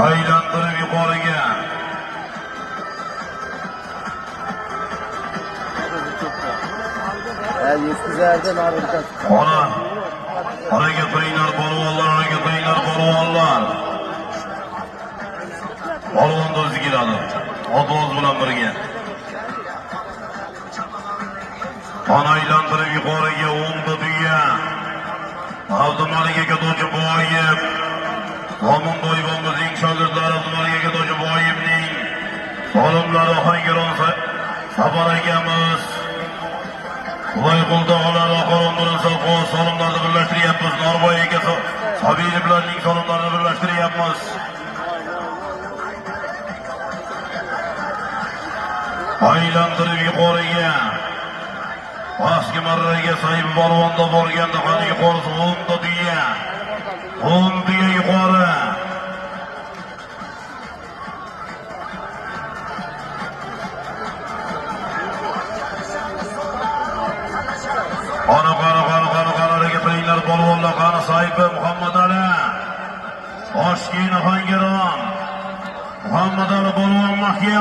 Aylantirib yuqoriga. Oraga turinglar polvonlar, oraga turinglar polvonlar. Polvon o'zi keladi. Otoz bilan birga. Qon aylantirib yuqoriga o'ngda tuya. Abdumalik aka To'jiboyev. Qo'monboyevimizning shogirdlari Abdumalik aka To'jiboyevning olimlari Ohangaron Safar akamiz. Voyqulda olar oqaron bilan solimlarni birlashtiryapmiz. Norboy aka Sabiyevlarning solimlarini birlashtiryapmiz. Aylantirib yuqoriga. Pastki marraga Said polvonda borganda qani yuqorisi o'ngda tuya. O'ng tuya yuqori. Qani turinglar polvonlar, qani Said Muhammad Ali. Toshkent Ohangaron. Muhammad Ali polvon mahkam.